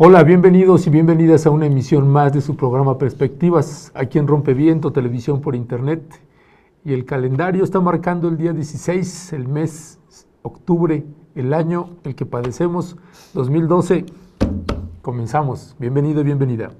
Hola, bienvenidos y bienvenidas a una emisión más de su programa Perspectivas, aquí en Rompeviento, televisión por internet. Y el calendario está marcando el día 16, el mes octubre, el año el que padecemos, 2012. Comenzamos. Bienvenido y bienvenida.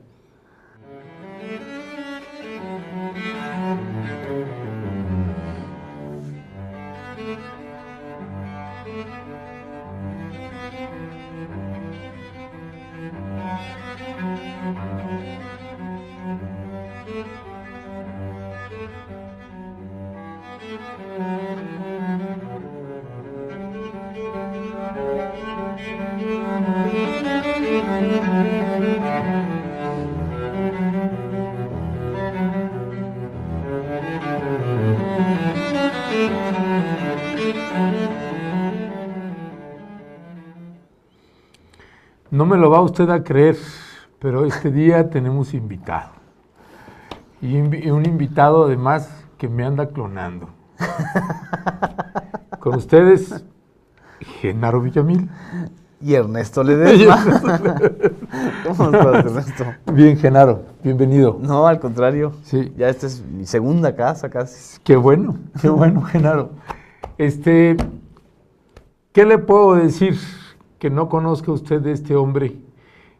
No me lo va usted a creer, pero este día tenemos invitado. Y un invitado además que me anda clonando. Con ustedes, Genaro Villamil. Y Ernesto Ledesma. ¿Cómo estás, Ernesto? Bien, Genaro, bienvenido. No, al contrario. Sí. Ya esta es mi segunda casa casi. Qué bueno, Genaro. ¿Qué le puedo decir que no conozca usted de este hombre?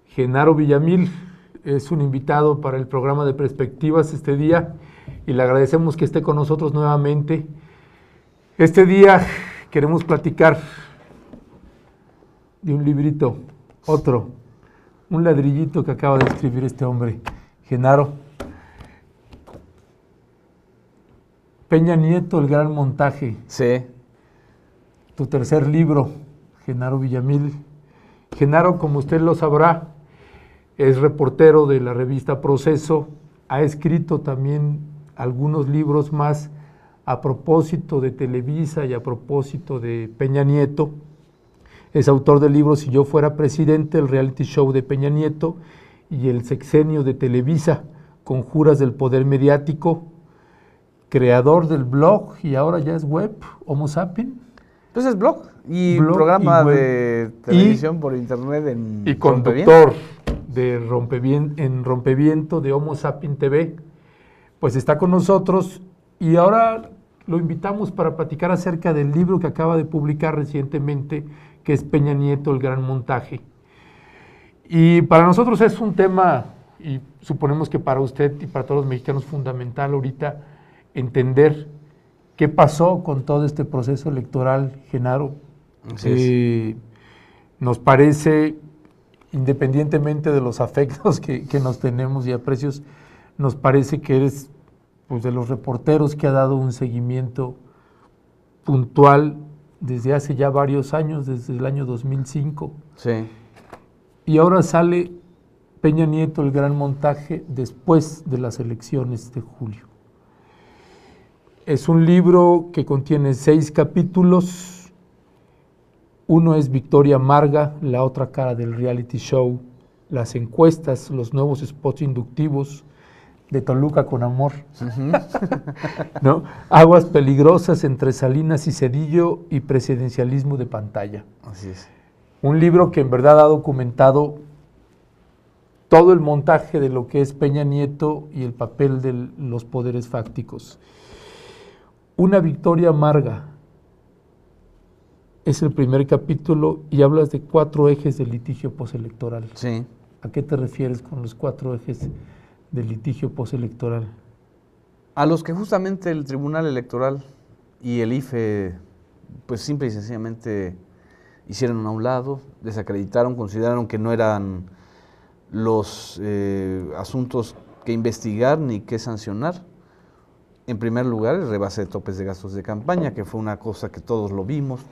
Genaro Villamil es un invitado para el programa de Perspectivas este día y le agradecemos que esté con nosotros nuevamente. Este día queremos platicar de un librito, un ladrillito que acaba de escribir este hombre, Genaro. Peña Nieto, el gran montaje. Sí. Tu tercer libro, Genaro Villamil. Genaro, como usted lo sabrá, es reportero de la revista Proceso, ha escrito también algunos libros más a propósito de Televisa y a propósito de Peña Nieto. Es autor del libro Si yo fuera presidente, el reality show de Peña Nieto y el sexenio de Televisa, Conjuras del poder mediático, creador del blog y ahora ya es web, Homo Sapien. Pues es blog y programa de televisión por internet y conductor de Rompeviento de Homo Sapien TV. Pues está con nosotros y ahora lo invitamos para platicar acerca del libro que acaba de publicar recientemente, que es Peña Nieto, el gran montaje. Y para nosotros es un tema, y suponemos que para usted y para todos los mexicanos, fundamental ahorita entender qué pasó con todo este proceso electoral, Genaro. Nos parece, independientemente de los afectos que nos tenemos y aprecios, nos parece que eres pues, de los reporteros que ha dado un seguimiento puntual desde hace ya varios años, desde el año 2005. Sí. Y ahora sale Peña Nieto, el gran montaje, después de las elecciones de julio. Es un libro que contiene 6 capítulos. Uno es Victoria Amarga, la otra cara del reality show, las encuestas, los nuevos spots inductivos, de Toluca con amor, ¿no? Aguas peligrosas entre Salinas y Cedillo y presidencialismo de pantalla. Así es. Un libro que en verdad ha documentado todo el montaje de lo que es Peña Nieto y el papel de los poderes fácticos. Una victoria amarga es el primer capítulo y hablas de 4 ejes de litigio postelectoral. Sí. ¿A qué te refieres con los 4 ejes del litigio postelectoral? A los que justamente el Tribunal Electoral y el IFE, pues simple y sencillamente hicieron a un lado, desacreditaron, consideraron que no eran los asuntos que investigar ni que sancionar. En primer lugar, el rebase de topes de gastos de campaña, que fue una cosa que todos lo vimos.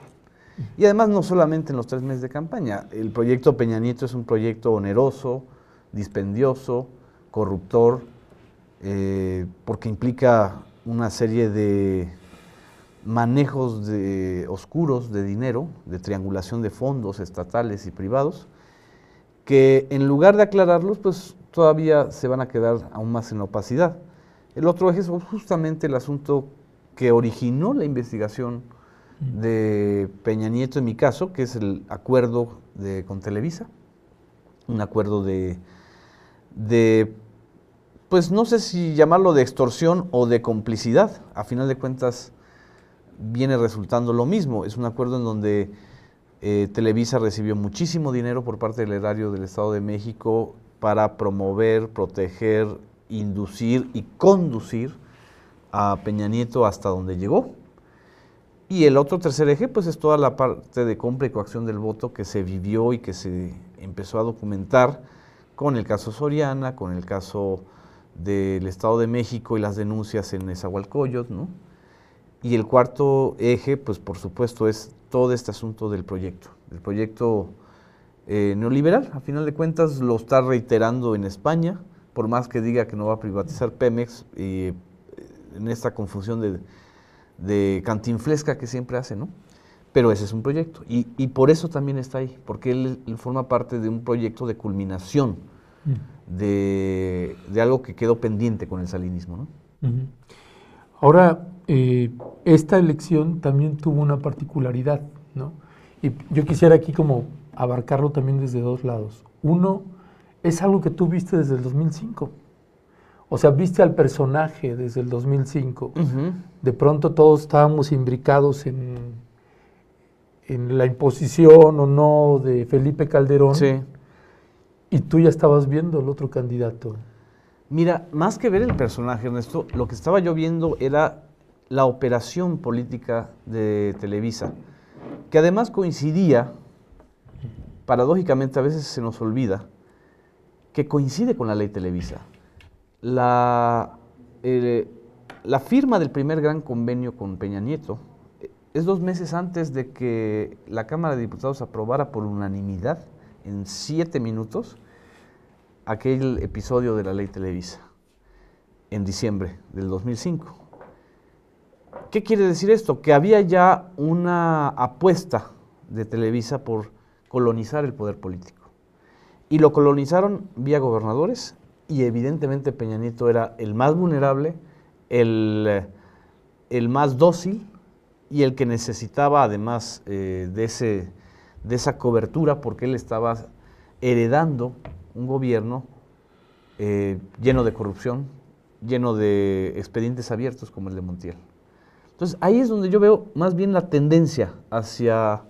Y además no solamente en los 3 meses de campaña. El proyecto Peña Nieto es un proyecto oneroso, dispendioso, corruptor, porque implica una serie de manejos oscuros de dinero, de triangulación de fondos estatales y privados, que en lugar de aclararlos, pues todavía se van a quedar aún más en la opacidad. El otro eje es justamente el asunto que originó la investigación de Peña Nieto en mi caso, que es el acuerdo con Televisa, un acuerdo pues no sé si llamarlo de extorsión o de complicidad. A final de cuentas viene resultando lo mismo. Es un acuerdo en donde Televisa recibió muchísimo dinero por parte del erario del Estado de México para promover, proteger, inducir y conducir a Peña Nieto hasta donde llegó. Y el otro tercer eje, pues es toda la parte de compra y coacción del voto que se vivió y que se empezó a documentar con el caso Soriana, con el caso del Estado de México y las denuncias en Nezahualcóyotl, ¿no? Y el cuarto eje, pues por supuesto, es todo este asunto del proyecto neoliberal. A final de cuentas lo está reiterando en España, por más que diga que no va a privatizar Pemex, en esta confusión de cantinflesca que siempre hace, ¿no? Pero ese es un proyecto, y por eso también está ahí, porque él forma parte de un proyecto de culminación de algo que quedó pendiente con el salinismo, ¿no? Ahora, esta elección también tuvo una particularidad, ¿no? Y yo quisiera aquí como abarcarlo también desde dos lados. Uno, es algo que tú viste desde el 2005. O sea, viste al personaje desde el 2005. De pronto todos estábamos imbricados en la imposición o no de Felipe Calderón. Sí. Y tú ya estabas viendo el otro candidato. Mira, más que ver el personaje, Ernesto, lo que estaba yo viendo era la operación política de Televisa, que además coincidía, paradójicamente a veces se nos olvida, que coincide con la ley Televisa. La firma del primer gran convenio con Peña Nieto es 2 meses antes de que la Cámara de Diputados aprobara por unanimidad, en 7 minutos, aquel episodio de la ley Televisa, en diciembre del 2005. ¿Qué quiere decir esto? Que había ya una apuesta de Televisa por colonizar el poder político. Y lo colonizaron vía gobernadores, y evidentemente Peña Nieto era el más vulnerable, el más dócil, y el que necesitaba además de esa cobertura, porque él estaba heredando un gobierno lleno de corrupción, lleno de expedientes abiertos como el de Montiel. Entonces ahí es donde yo veo más bien la tendencia hacia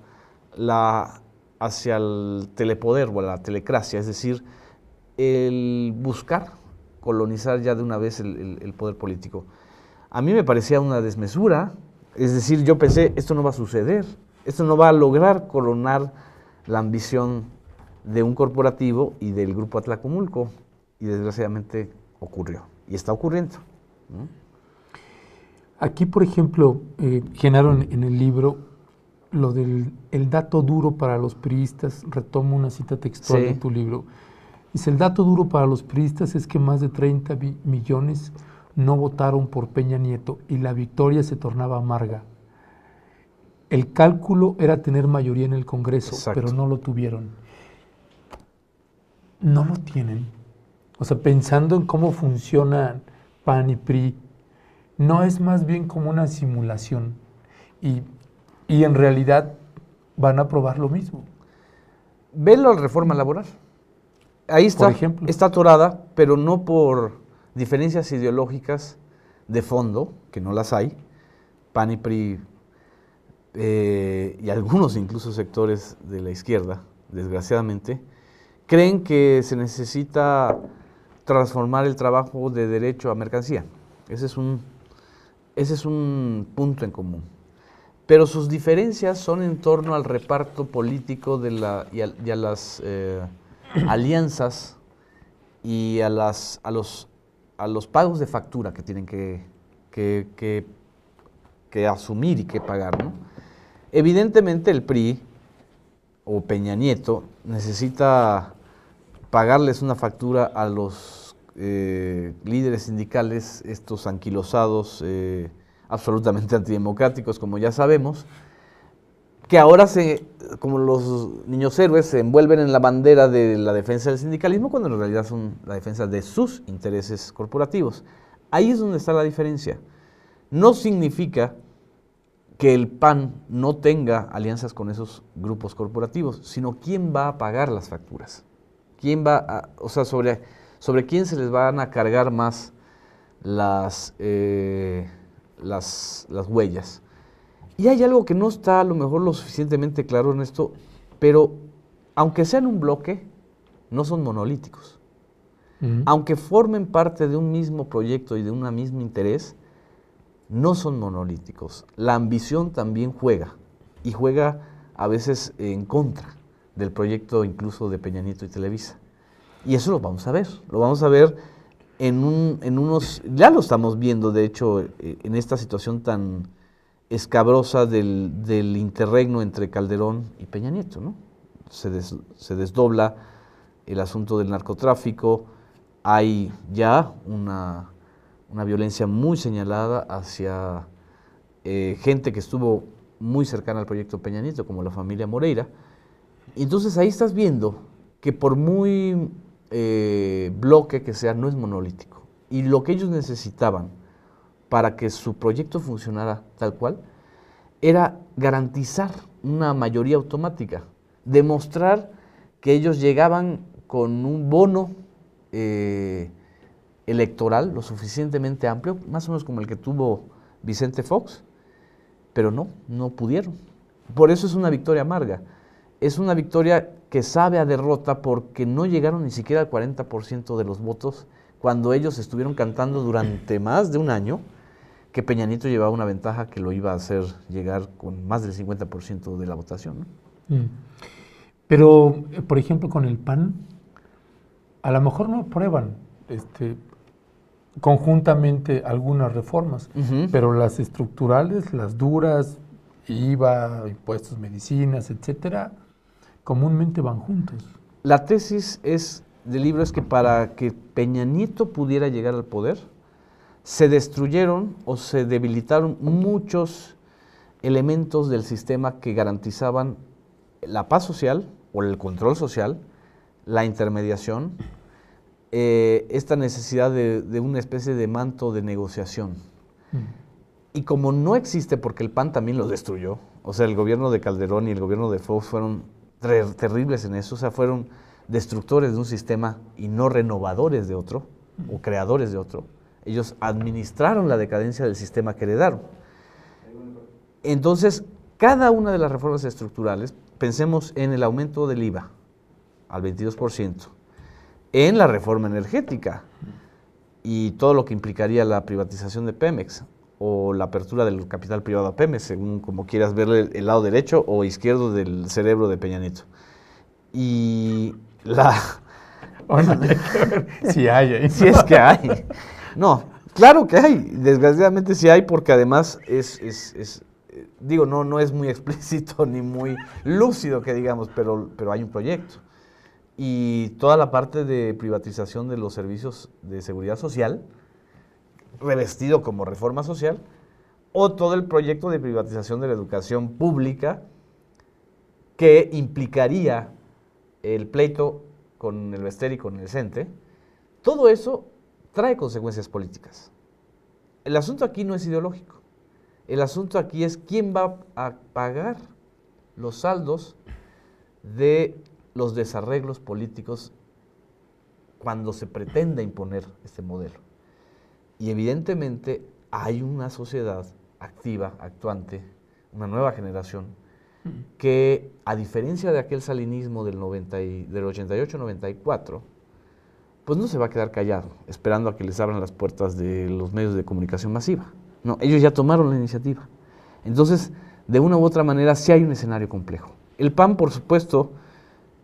el telepoder o la telecracia, es decir, el buscar colonizar ya de una vez el poder político. A mí me parecía una desmesura, es decir, yo pensé, esto no va a suceder, esto no va a lograr coronar la ambición de un corporativo y del Grupo Atlacomulco, y desgraciadamente ocurrió, y está ocurriendo, ¿no? Aquí, por ejemplo, Genaro, en el libro, lo del el dato duro para los priistas, retomo una cita textual de tu libro, dice, el dato duro para los priistas es que más de 30 millones no votaron por Peña Nieto y la victoria se tornaba amarga. El cálculo era tener mayoría en el Congreso, exacto, pero no lo tuvieron. No lo tienen. O sea, pensando en cómo funcionan PAN y PRI, no es más bien como una simulación. Y en realidad van a aprobar lo mismo. Velo la reforma laboral. Ahí está, por ejemplo, está atorada, pero no por diferencias ideológicas de fondo, que no las hay. PAN y PRI y algunos incluso sectores de la izquierda, desgraciadamente, creen que se necesita transformar el trabajo de derecho a mercancía. Ese es un punto en común. Pero sus diferencias son en torno al reparto político y a las alianzas y a los pagos de factura que tienen que asumir y que pagar, ¿no? Evidentemente el PRI o Peña Nieto necesita pagarles una factura a los líderes sindicales, estos anquilosados, absolutamente antidemocráticos, como ya sabemos, que ahora, como los niños héroes, se envuelven en la bandera de la defensa del sindicalismo, cuando en realidad son la defensa de sus intereses corporativos. Ahí es donde está la diferencia. No significa que el PAN no tenga alianzas con esos grupos corporativos, sino quién va a pagar las facturas. ¿Quién va o sea, sobre quién se les van a cargar más las huellas? Y hay algo que no está a lo mejor lo suficientemente claro en esto, pero aunque sean un bloque, no son monolíticos. Aunque formen parte de un mismo proyecto y de un mismo interés, no son monolíticos. La ambición también juega, y juega a veces en contra del proyecto incluso de Peña Nieto y Televisa. Y eso lo vamos a ver en unos, ya lo estamos viendo de hecho en esta situación tan escabrosa del interregno entre Calderón y Peña Nieto, ¿no? Se desdobla el asunto del narcotráfico, hay ya una violencia muy señalada hacia gente que estuvo muy cercana al proyecto Peña Nieto, como la familia Moreira. Y entonces ahí estás viendo que por muy bloque que sea, no es monolítico. Y lo que ellos necesitaban para que su proyecto funcionara tal cual, era garantizar una mayoría automática, demostrar que ellos llegaban con un bono electoral lo suficientemente amplio, más o menos como el que tuvo Vicente Fox, pero no pudieron. Por eso es una victoria amarga. Es una victoria que sabe a derrota porque no llegaron ni siquiera al 40% de los votos cuando ellos estuvieron cantando durante más de un año que Peña Nieto llevaba una ventaja que lo iba a hacer llegar con más del 50% de la votación, ¿no? Pero, por ejemplo, con el PAN, a lo mejor no aprueban conjuntamente algunas reformas, pero las estructurales, las duras, IVA, impuestos, medicinas, etcétera, comúnmente van juntos. La tesis del libro es que para que Peña Nieto pudiera llegar al poder, se destruyeron o se debilitaron muchos elementos del sistema que garantizaban la paz social o el control social, la intermediación, esta necesidad de una especie de manto de negociación. Y como no existe, porque el PAN también lo destruyó, o sea, el gobierno de Calderón y el gobierno de Fox fueron terribles en eso, o sea, fueron destructores de un sistema y no renovadores de otro, o creadores de otro. Ellos administraron la decadencia del sistema que heredaron. Entonces, cada una de las reformas estructurales, pensemos en el aumento del IVA al 22%, en la reforma energética y todo lo que implicaría la privatización de Pemex o la apertura del capital privado a Pemex, según como quieras verle el lado derecho o izquierdo del cerebro de Peña Nieto. Y Oye, hay que ver si hay ahí. Si es que hay. No, claro que hay, desgraciadamente sí hay, porque además digo, no es muy explícito ni muy lúcido que digamos, pero hay un proyecto. Y toda la parte de privatización de los servicios de seguridad social, revestido como reforma social, o todo el proyecto de privatización de la educación pública, que implicaría el pleito con el Bester y con el CENTE, todo eso trae consecuencias políticas. El asunto aquí no es ideológico. El asunto aquí es quién va a pagar los saldos de los desarreglos políticos cuando se pretenda imponer este modelo. Y evidentemente hay una sociedad activa, actuante, una nueva generación, que a diferencia de aquel salinismo del 88-94, pues no se va a quedar callado, esperando a que les abran las puertas de los medios de comunicación masiva. No, ellos ya tomaron la iniciativa. Entonces, de una u otra manera, sí hay un escenario complejo. El PAN, por supuesto,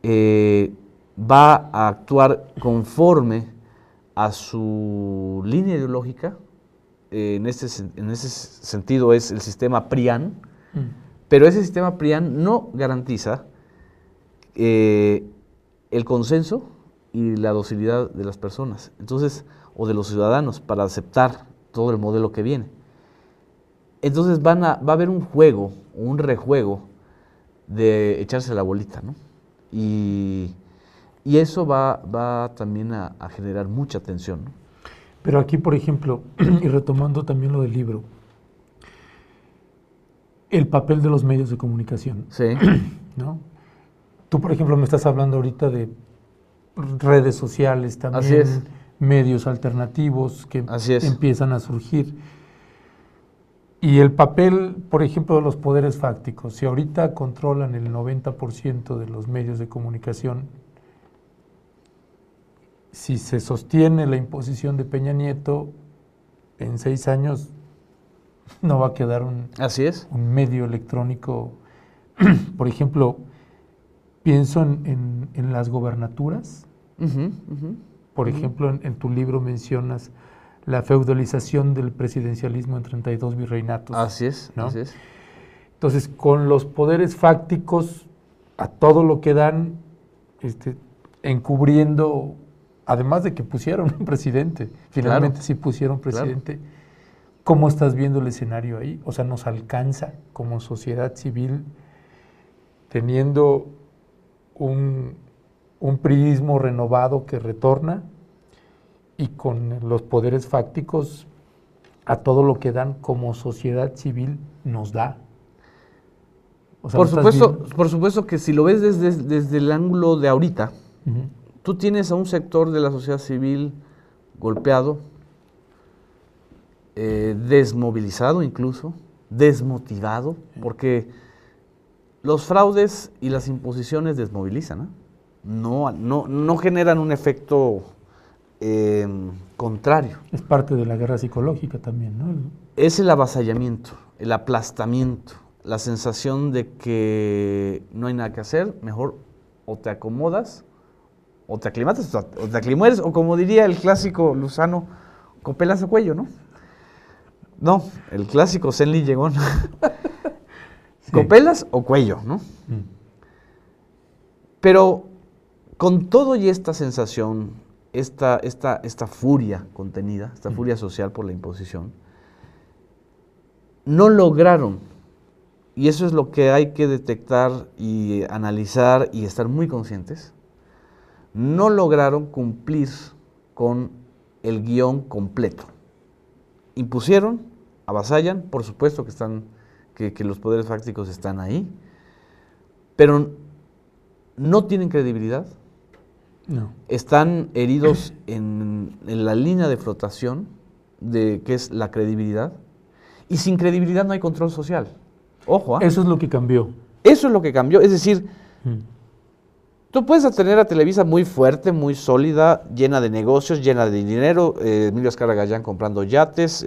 va a actuar conforme a su línea ideológica. En ese sentido es el sistema PRIAN, pero ese sistema PRIAN no garantiza el consenso y la docilidad de las personas, entonces, o de los ciudadanos, para aceptar todo el modelo que viene. Entonces va a haber un juego, un rejuego de echarse la bolita, ¿no? Y eso va también a generar mucha tensión, ¿no? Pero aquí, por ejemplo, y retomando también lo del libro, el papel de los medios de comunicación. Sí. ¿No? Tú, por ejemplo, me estás hablando ahorita de redes sociales Así también, es. medios alternativos que Así es. empiezan a surgir. Y el papel, por ejemplo, de los poderes fácticos, si ahorita controlan el 90% de los medios de comunicación, si se sostiene la imposición de Peña Nieto, en 6 años no va a quedar Así es. un medio electrónico. Por ejemplo, pienso en las gobernaturas. Ujú, ujú. Por ejemplo, en tu libro mencionas la feudalización del presidencialismo en 32 virreinatos. Así es, ¿no? así es. Entonces, con los poderes fácticos, a todo lo que dan, encubriendo, además de que pusieron un presidente, finalmente Claro. sí pusieron presidente, ¿cómo estás viendo el escenario ahí? O sea, nos alcanza como sociedad civil teniendo un priismo renovado que retorna y con los poderes fácticos a todo lo que dan como sociedad civil nos da. O sea, Por supuesto que si lo ves desde el ángulo de ahorita, uh-huh. tú tienes a un sector de la sociedad civil golpeado, desmovilizado incluso, desmotivado, porque los fraudes y las imposiciones desmovilizan, ¿eh? No generan un efecto contrario. Es parte de la guerra psicológica también, ¿no? Es el avasallamiento, el aplastamiento, la sensación de que no hay nada que hacer, mejor o te acomodas, o te aclimatas, o te aclimueres, o como diría el clásico Luzano, copelas o cuello, ¿no? No, el clásico Zenli Llegón. Sí. Copelas o cuello, ¿no? Pero con todo y esta sensación, esta furia contenida, esta furia social por la imposición, no lograron, y eso es lo que hay que detectar y analizar y estar muy conscientes, no lograron cumplir con el guión completo. Impusieron, avasallan, por supuesto que los poderes fácticos están ahí, pero no tienen credibilidad. No. Están heridos en la línea de flotación de que es la credibilidad, y sin credibilidad no hay control social. Ojo, Eso es lo que cambió. Eso es lo que cambió, es decir, tú puedes tener a Televisa muy fuerte, muy sólida, llena de negocios, llena de dinero, Emilio Azcárraga Gallán comprando yates,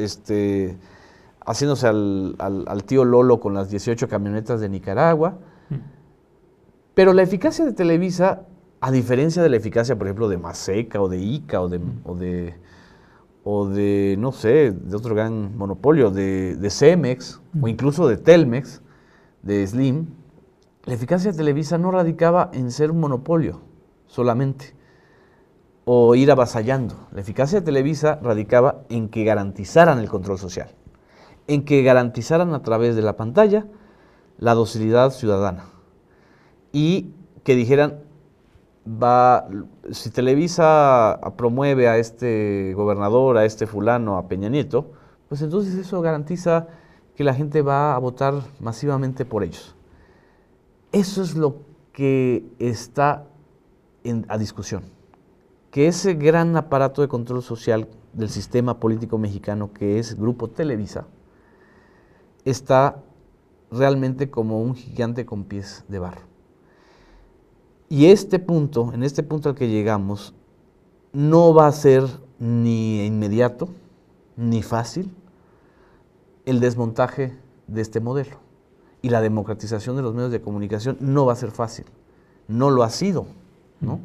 haciéndose al tío Lolo con las 18 camionetas de Nicaragua, pero la eficacia de Televisa, a diferencia de la eficacia, por ejemplo, de Maseca o de ICA o de no sé, de otro gran monopolio, de Cemex o incluso de Telmex, de Slim, la eficacia de Televisa no radicaba en ser un monopolio solamente o ir avasallando. La eficacia de Televisa radicaba en que garantizaran el control social, en que garantizaran a través de la pantalla la docilidad ciudadana y que dijeran, si Televisa promueve a este gobernador, a este fulano, a Peña Nieto, pues entonces eso garantiza que la gente va a votar masivamente por ellos. Eso es lo que está a discusión, que ese gran aparato de control social del sistema político mexicano que es Grupo Televisa está realmente como un gigante con pies de barro. Y en este punto al que llegamos, no va a ser ni inmediato ni fácil el desmontaje de este modelo. Y la democratización de los medios de comunicación no va a ser fácil, no lo ha sido, ¿no?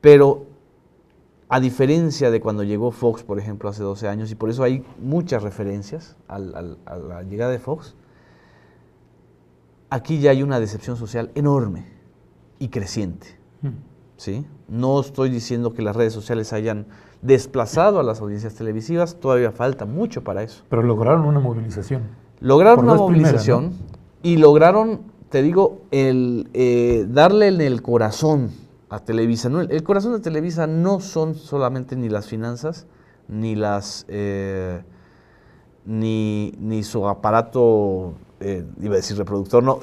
Pero a diferencia de cuando llegó Fox, por ejemplo, hace 12 años, y por eso hay muchas referencias a la llegada de Fox, aquí ya hay una decepción social enorme y creciente, ¿sí? No estoy diciendo que las redes sociales hayan desplazado a las audiencias televisivas, todavía falta mucho para eso. Pero lograron una movilización. Lograron una movilización, ¿no? Y lograron, te digo, darle en el corazón a Televisa. No, el corazón de Televisa no son solamente ni las finanzas, ni su aparato iba a decir reproductor, no,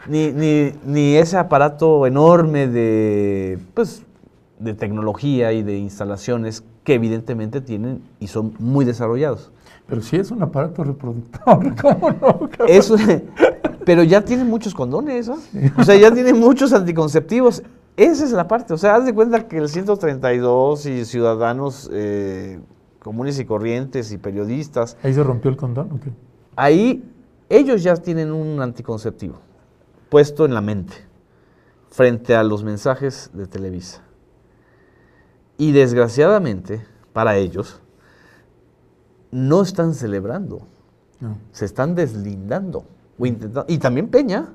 ni ese aparato enorme de, pues, de tecnología y de instalaciones que evidentemente tienen y son muy desarrollados. Pero sí es un aparato reproductor, ¿cómo no? Eso, pero ya tiene muchos condones, ¿no? Sí. O sea, ya tiene muchos anticonceptivos. Esa es la parte. O sea, haz de cuenta que el 132 y ciudadanos comunes y corrientes y periodistas. ¿Ahí se rompió el condón o qué? Ahí ellos ya tienen un anticonceptivo puesto en la mente frente a los mensajes de Televisa. Y desgraciadamente, para ellos, no están celebrando, no. Se están deslindando o intentando, y también Peña.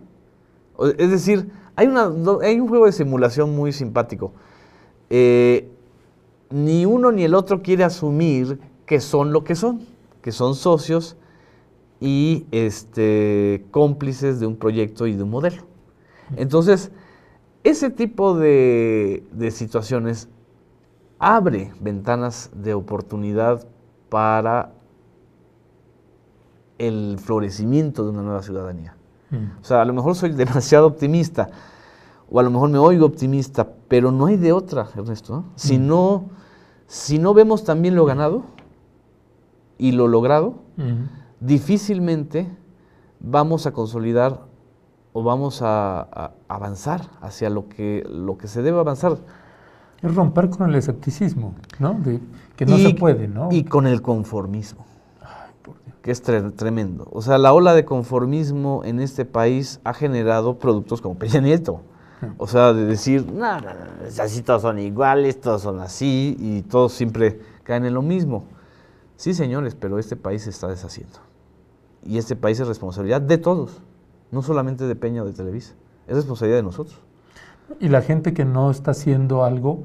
Es decir, hay un juego de simulación muy simpático. Ni uno ni el otro quiere asumir que son lo que son socios y cómplices de un proyecto y de un modelo. Entonces, ese tipo de situaciones abre ventanas de oportunidad para el florecimiento de una nueva ciudadanía. O sea, a lo mejor soy demasiado optimista, o a lo mejor me oigo optimista, pero no hay de otra, Ernesto, ¿no? Si no vemos también lo ganado y lo logrado, difícilmente vamos a consolidar o vamos a avanzar hacia lo que se debe avanzar. Es romper con el escepticismo, ¿no? De que no se puede, ¿no? Y con el conformismo, que es tremendo. O sea, la ola de conformismo en este país ha generado productos como Peña Nieto. O sea, de decir, no, así todos son iguales, todos son así, y todos siempre caen en lo mismo. Sí, señores, pero este país se está deshaciendo. Y este país es responsabilidad de todos, no solamente de Peña o de Televisa, es responsabilidad de nosotros. Y la gente que no está haciendo algo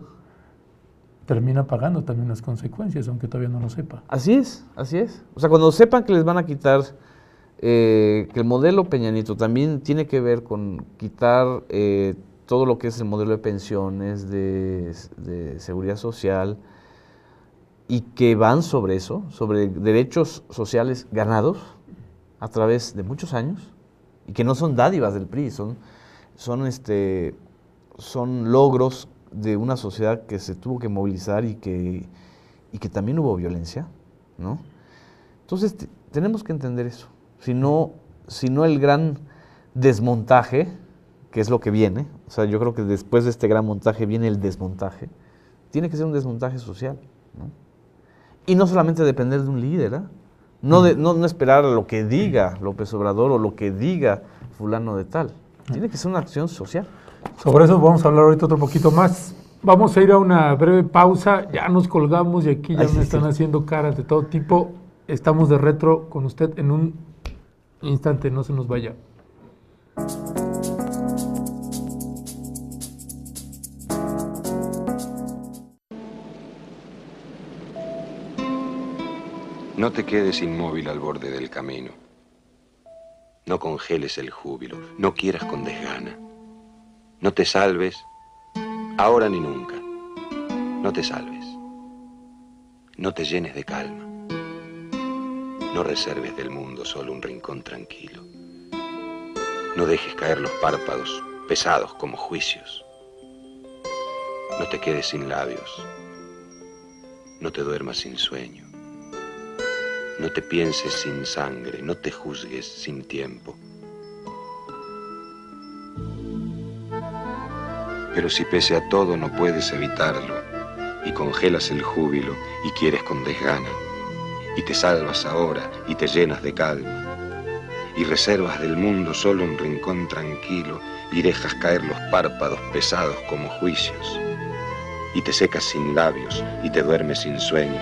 termina pagando también las consecuencias, aunque todavía no lo sepa. Así es, así es. O sea, cuando sepan que les van a quitar, que el modelo Peña Nieto también tiene que ver con quitar todo lo que es el modelo de pensiones, de seguridad social, y que van sobre eso, sobre derechos sociales ganados a través de muchos años, y que no son dádivas del PRI, son logros de una sociedad que se tuvo que movilizar y que también hubo violencia, ¿no? Entonces tenemos que entender eso. Si no el gran desmontaje, que es lo que viene, o sea, yo creo que después de este gran montaje viene el desmontaje, tiene que ser un desmontaje social, ¿no? Y no solamente depender de un líder, no esperar a lo que diga López Obrador o lo que diga fulano de tal, tiene que ser una acción social. Sobre eso vamos a hablar ahorita otro poquito más. Vamos a ir a una breve pausa, ya nos colgamos y aquí ya me están haciendo caras de todo tipo. Estamos de retro con usted en un instante, no se nos vaya. No te quedes inmóvil al borde del camino. No congeles el júbilo, no quieras con desgana. No te salves, ahora ni nunca. No te salves. No te llenes de calma. No reserves del mundo solo un rincón tranquilo. No dejes caer los párpados, pesados como juicios. No te quedes sin labios. No te duermas sin sueño. No te pienses sin sangre, no te juzgues sin tiempo. Pero si pese a todo no puedes evitarlo, y congelas el júbilo y quieres con desgana, y te salvas ahora y te llenas de calma, y reservas del mundo solo un rincón tranquilo, y dejas caer los párpados pesados como juicios, y te secas sin labios y te duermes sin sueño,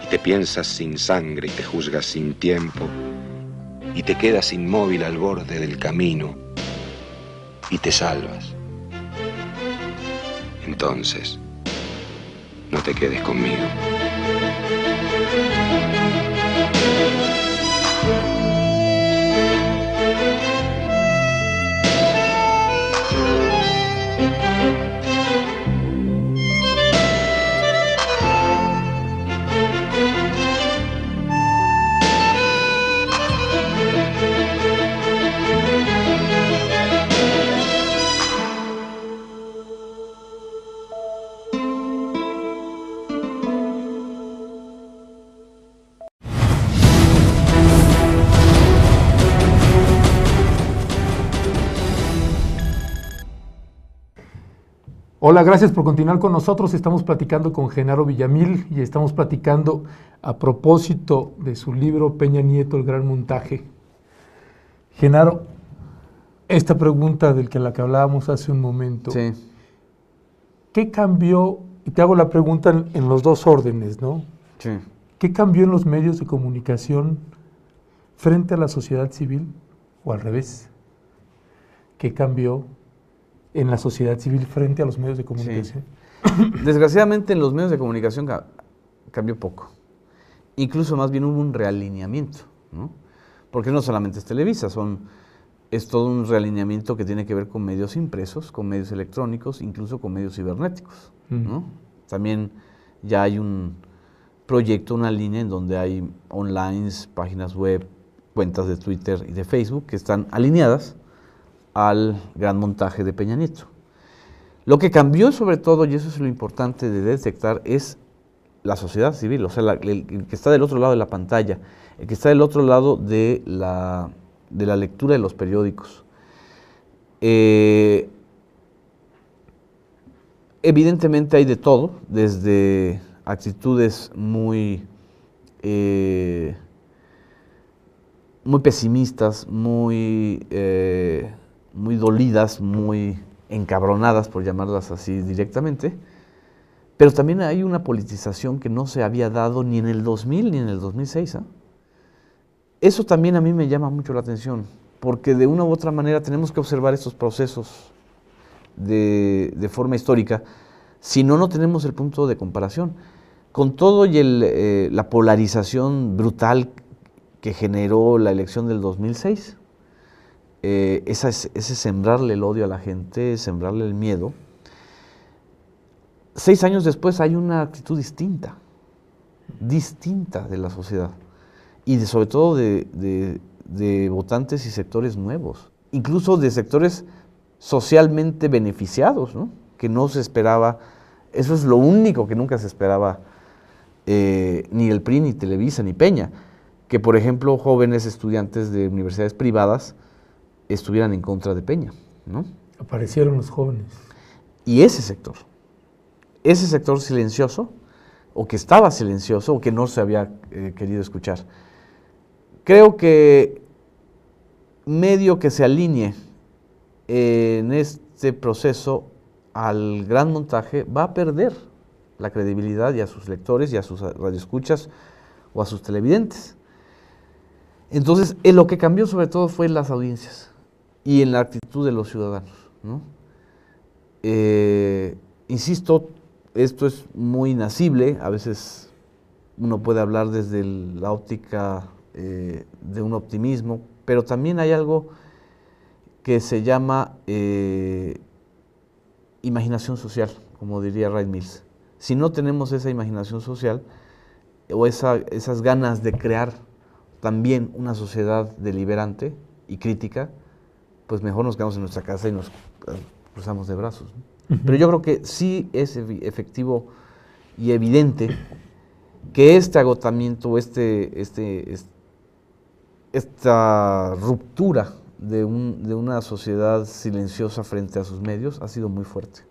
y te piensas sin sangre y te juzgas sin tiempo, y te quedas inmóvil al borde del camino, y te salvas. Entonces, no te quedes conmigo. Hola, gracias por continuar con nosotros. Estamos platicando con Genaro Villamil y estamos platicando a propósito de su libro Peña Nieto, el gran montaje. Genaro, esta pregunta la que hablábamos hace un momento, Sí. ¿qué cambió? Y te hago la pregunta en los dos órdenes, ¿no? Sí. ¿Qué cambió en los medios de comunicación frente a la sociedad civil o al revés? ¿Qué cambió en la sociedad civil frente a los medios de comunicación? Desgraciadamente en los medios de comunicación cambió poco. Incluso más bien hubo un realineamiento, ¿no? Porque no solamente es Televisa, es todo un realineamiento que tiene que ver con medios impresos, con medios electrónicos, incluso con medios cibernéticos, ¿no? También ya hay un proyecto, una línea en donde hay online, páginas web, cuentas de Twitter y de Facebook que están alineadas al gran montaje de Peña Nieto. Lo que cambió sobre todo, y eso es lo importante de detectar, es la sociedad civil, o sea, el que está del otro lado de la pantalla, el que está del otro lado de la lectura de los periódicos. Evidentemente hay de todo, desde actitudes muy pesimistas, muy dolidas, muy encabronadas, por llamarlas así directamente, pero también hay una politización que no se había dado ni en el 2000 ni en el 2006. ¿Eh? Eso también a mí me llama mucho la atención, porque de una u otra manera tenemos que observar estos procesos de forma histórica, si no, no tenemos el punto de comparación. Con todo y la polarización brutal que generó la elección del 2006, ese sembrarle el odio a la gente, sembrarle el miedo. 6 años después hay una actitud distinta de la sociedad y sobre todo de votantes y sectores nuevos, incluso de sectores socialmente beneficiados, ¿no? Que no se esperaba, eso es lo único que nunca se esperaba, ni el PRI, ni Televisa, ni Peña, que por ejemplo jóvenes estudiantes de universidades privadas estuvieran en contra de Peña, ¿no? Aparecieron los jóvenes. Y ese sector silencioso, o que estaba silencioso, o que no se había querido escuchar, creo que medio que se alinee en este proceso al gran montaje va a perder la credibilidad y a sus lectores y a sus radioescuchas o a sus televidentes. Entonces, lo que cambió sobre todo fue en las audiencias y en la actitud de los ciudadanos, ¿no? Insisto, esto es muy nacible, a veces uno puede hablar desde la óptica de un optimismo, pero también hay algo que se llama imaginación social, como diría Ray Mills. Si no tenemos esa imaginación social o esas ganas de crear también una sociedad deliberante y crítica, pues mejor nos quedamos en nuestra casa y nos cruzamos de brazos, ¿no? Pero yo creo que sí es efectivo y evidente que este agotamiento, esta ruptura de una sociedad silenciosa frente a sus medios ha sido muy fuerte.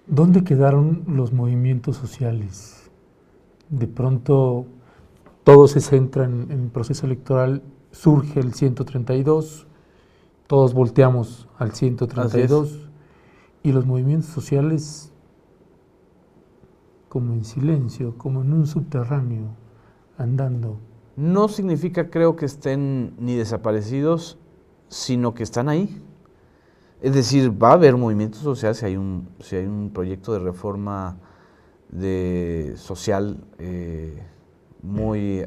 ¿Dónde quedaron los movimientos sociales? De pronto todo se centra en el proceso electoral, surge el 132, todos volteamos al 132 y los movimientos sociales como en silencio, como en un subterráneo, andando. No significa, creo, que estén ni desaparecidos, sino que están ahí. Es decir, va a haber movimientos sociales si hay un proyecto de reforma social muy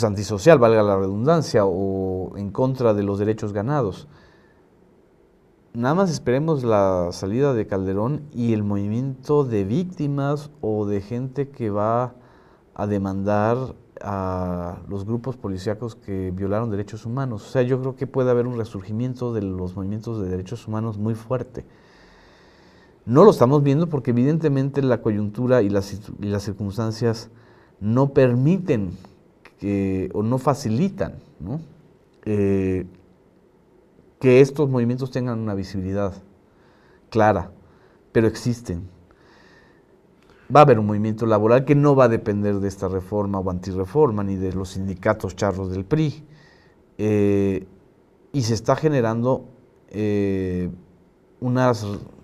antisocial, valga la redundancia, o en contra de los derechos ganados. Nada más esperemos la salida de Calderón y el movimiento de víctimas o de gente que va a demandar a los grupos policíacos que violaron derechos humanos. O sea, yo creo que puede haber un resurgimiento de los movimientos de derechos humanos muy fuerte. No lo estamos viendo porque evidentemente la coyuntura y las circunstancias no permiten o no facilitan, ¿no? Que estos movimientos tengan una visibilidad clara, pero existen. Va a haber un movimiento laboral que no va a depender de esta reforma o antirreforma, ni de los sindicatos charros del PRI. Y se está generando una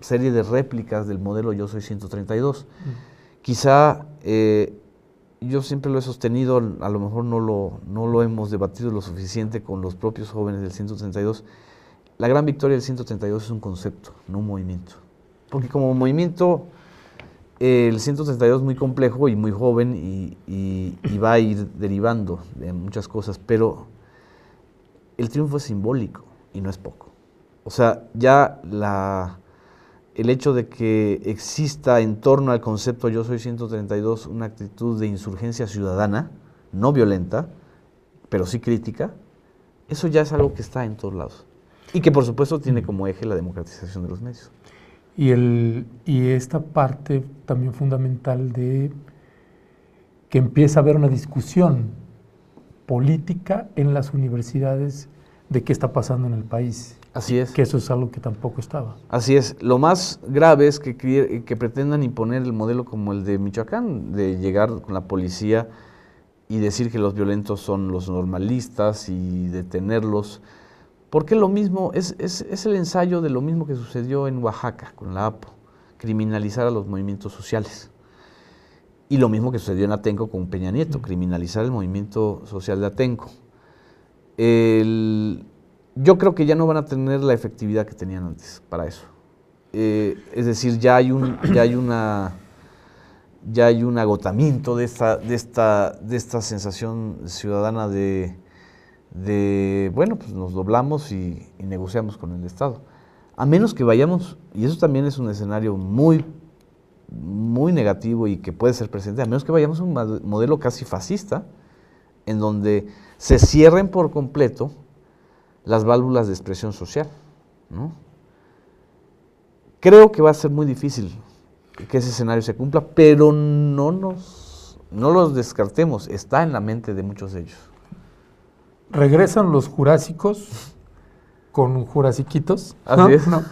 serie de réplicas del modelo Yo Soy 132. Quizá, yo siempre lo he sostenido, a lo mejor no lo hemos debatido lo suficiente con los propios jóvenes del 132, la gran victoria del 132 es un concepto, no un movimiento. Porque como movimiento, el 132 es muy complejo y muy joven y va a ir derivando de muchas cosas, pero el triunfo es simbólico y no es poco. O sea, ya el hecho de que exista en torno al concepto Yo Soy 132 una actitud de insurgencia ciudadana, no violenta, pero sí crítica, eso ya es algo que está en todos lados. Y que por supuesto tiene como eje la democratización de los medios. Y esta parte también fundamental de que empieza a haber una discusión política en las universidades de qué está pasando en el país. Así es. Que eso es algo que tampoco estaba. Así es. Lo más grave es que pretendan imponer el modelo como el de Michoacán, de llegar con la policía y decir que los violentos son los normalistas y detenerlos. Porque lo mismo, es el ensayo de lo mismo que sucedió en Oaxaca con la APO, criminalizar a los movimientos sociales. Y lo mismo que sucedió en Atenco con Peña Nieto, criminalizar el movimiento social de Atenco. Yo creo que ya no van a tener la efectividad que tenían antes para eso. Es decir, ya hay un agotamiento de esta sensación ciudadana de bueno, pues nos doblamos y negociamos con el Estado. A menos que vayamos, y eso también es un escenario muy, muy negativo y que puede ser presente, a menos que vayamos a un modelo casi fascista, en donde se cierren por completo las válvulas de expresión social, ¿no? Creo que va a ser muy difícil que ese escenario se cumpla, pero no los descartemos, está en la mente de muchos de ellos. Regresan los jurásicos con jurasiquitos, Así ¿no? es. No.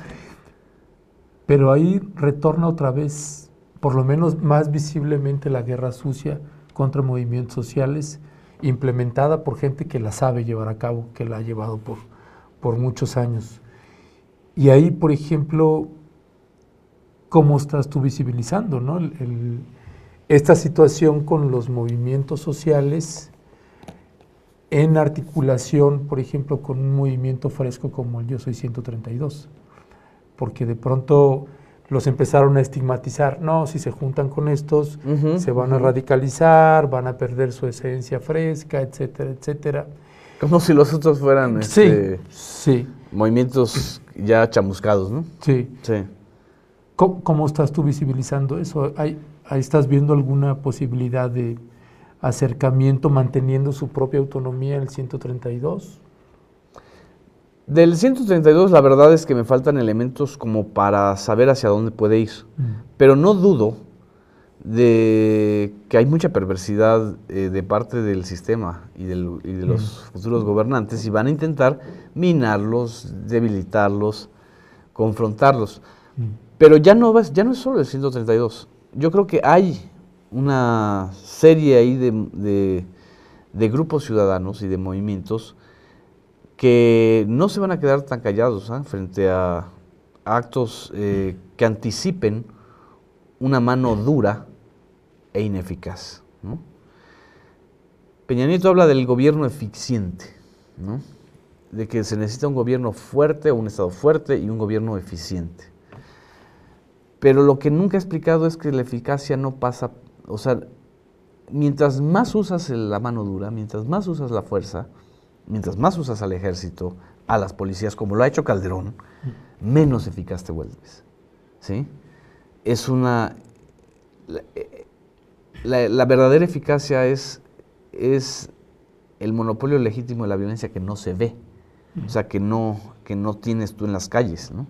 Pero ahí retorna otra vez, por lo menos más visiblemente, la guerra sucia contra movimientos sociales, implementada por gente que la sabe llevar a cabo, que la ha llevado por muchos años. Y ahí, por ejemplo, ¿cómo estás tú visibilizando, ¿no? Esta situación con los movimientos sociales en articulación, por ejemplo, con un movimiento fresco como el Yo Soy 132? Porque de pronto los empezaron a estigmatizar. No, si se juntan con estos, se van a radicalizar, van a perder su esencia fresca, etcétera, etcétera. Como si los otros fueran sí. movimientos ya chamuscados, ¿no? Sí. Sí. ¿Cómo estás tú visibilizando eso? ¿Ahí estás viendo alguna posibilidad de acercamiento manteniendo su propia autonomía el 132? Del 132 la verdad es que me faltan elementos como para saber hacia dónde puede ir, pero no dudo de que hay mucha perversidad de parte del sistema y de los futuros gobernantes y van a intentar minarlos, debilitarlos, confrontarlos. Pero ya no es solo el 132. Yo creo que hay una serie ahí de grupos ciudadanos y de movimientos que no se van a quedar tan callados frente a actos que anticipen una mano dura e ineficaz, ¿no? Peña Nieto habla del gobierno eficiente, ¿no? De que se necesita un gobierno fuerte, un Estado fuerte y un gobierno eficiente. Pero lo que nunca ha explicado es que la eficacia no pasa, o sea, mientras más usas la mano dura, mientras más usas la fuerza, mientras más usas al ejército, a las policías, como lo ha hecho Calderón, menos eficaz te vuelves, ¿sí? Es la verdadera eficacia es el monopolio legítimo de la violencia que no se ve, o sea, que no tienes tú en las calles, ¿no?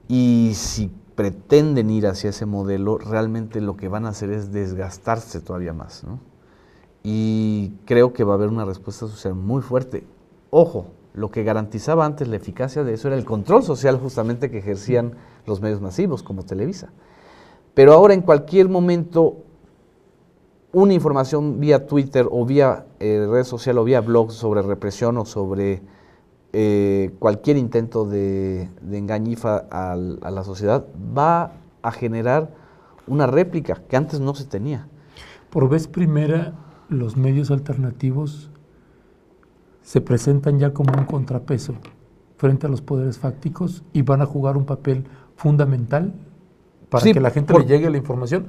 Y si pretenden ir hacia ese modelo, realmente lo que van a hacer es desgastarse todavía más, ¿no? Y creo que va a haber una respuesta social muy fuerte. Ojo, lo que garantizaba antes la eficacia de eso era el control social justamente que ejercían los medios masivos como Televisa. Pero ahora en cualquier momento una información vía Twitter o vía red social o vía blog sobre represión o sobre cualquier intento de engañifa a la sociedad va a generar una réplica que antes no se tenía. Por vez primera, los medios alternativos se presentan ya como un contrapeso frente a los poderes fácticos y van a jugar un papel fundamental para Sí, que la gente le llegue la información.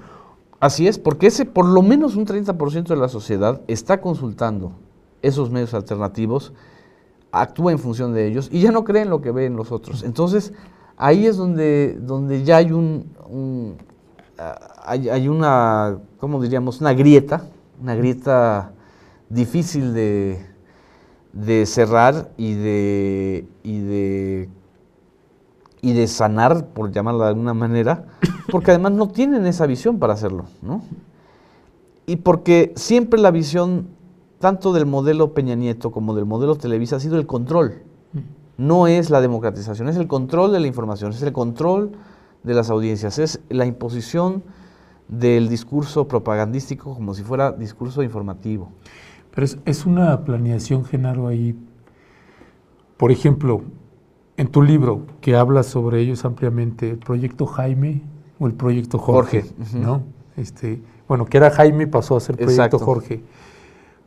Así es, porque por lo menos un 30% de la sociedad está consultando esos medios alternativos, actúa en función de ellos y ya no cree en lo que ven los otros. Entonces, ahí es donde ya hay hay una, ¿cómo diríamos? Una grieta difícil de cerrar y de sanar, por llamarla de alguna manera, porque además no tienen esa visión para hacerlo, ¿no? Y porque siempre la visión, tanto del modelo Peña Nieto como del modelo Televisa, ha sido el control. No es la democratización, es el control de la información, es el control de las audiencias, es la imposición del discurso propagandístico como si fuera discurso informativo. Pero es una planeación, Genaro, ahí. Por ejemplo, en tu libro, que hablas sobre ellos ampliamente, el proyecto Jaime o el proyecto Jorge, ¿no? Bueno, que era Jaime pasó a ser proyecto Exacto. Jorge.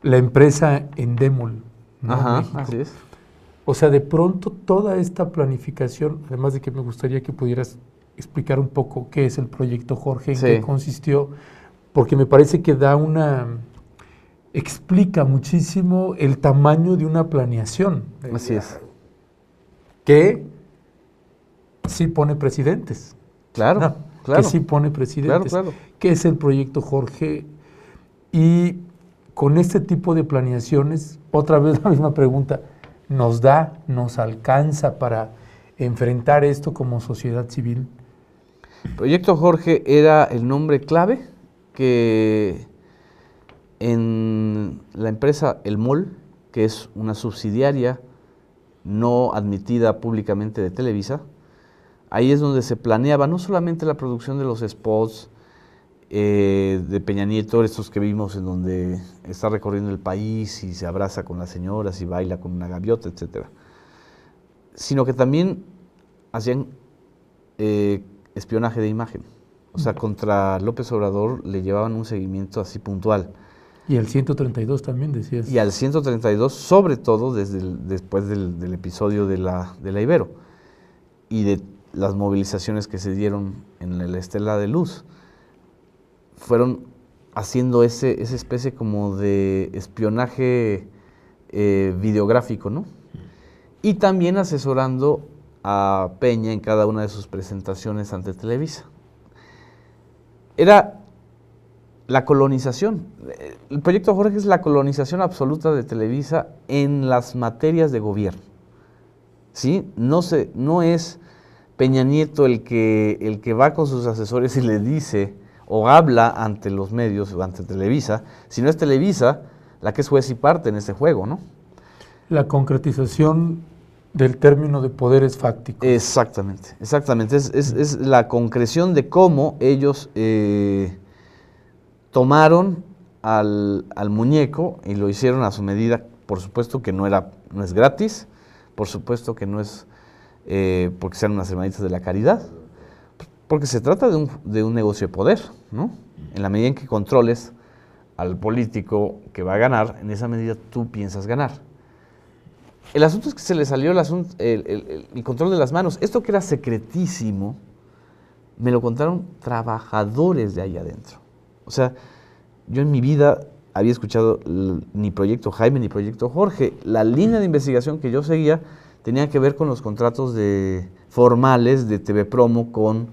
La empresa Endemol, ¿no? Ajá, México. así es. O sea, de pronto toda esta planificación, además de que me gustaría que pudieras explicar un poco qué es el proyecto Jorge, en Sí. qué consistió, porque me parece que explica muchísimo el tamaño de una planeación. Así es. Que sí pone presidentes. Claro, No, claro. Que sí pone presidentes. Claro, claro. ¿Qué es el proyecto Jorge? Y con este tipo de planeaciones, otra vez la misma pregunta, ¿nos alcanza para enfrentar esto como sociedad civil? Proyecto Jorge era el nombre clave que en la empresa El Mol, que es una subsidiaria no admitida públicamente de Televisa, ahí es donde se planeaba no solamente la producción de los spots de Peña Nieto, estos que vimos en donde está recorriendo el país y se abraza con las señoras y baila con una gaviota, etcétera, sino que también hacían espionaje de imagen. O sea, contra López Obrador le llevaban un seguimiento así puntual. Y el 132 también decías. Y al 132, sobre todo después del episodio de la Ibero y de las movilizaciones que se dieron en la Estela de Luz, fueron haciendo esa especie como de espionaje videográfico, ¿no? Y también asesorando a Peña en cada una de sus presentaciones ante Televisa. Era la colonización. El proyecto Jorge es la colonización absoluta de Televisa en las materias de gobierno. ¿Sí? No es Peña Nieto el que va con sus asesores y le dice o habla ante los medios o ante Televisa, sino es Televisa la que es juez y parte en este juego, ¿no? La concretización del término de poderes fácticos. Exactamente. Es la concreción de cómo ellos tomaron al muñeco y lo hicieron a su medida. Por supuesto que no es gratis, por supuesto que no es porque sean unas hermanitas de la caridad, porque se trata de un negocio de poder, ¿no? En la medida en que controles al político que va a ganar, en esa medida tú piensas ganar. El asunto es que se le salió el control de las manos. Esto que era secretísimo, me lo contaron trabajadores de ahí adentro. O sea, yo en mi vida había escuchado ni Proyecto Jaime ni Proyecto Jorge. La línea de investigación que yo seguía tenía que ver con los contratos formales de TV Promo con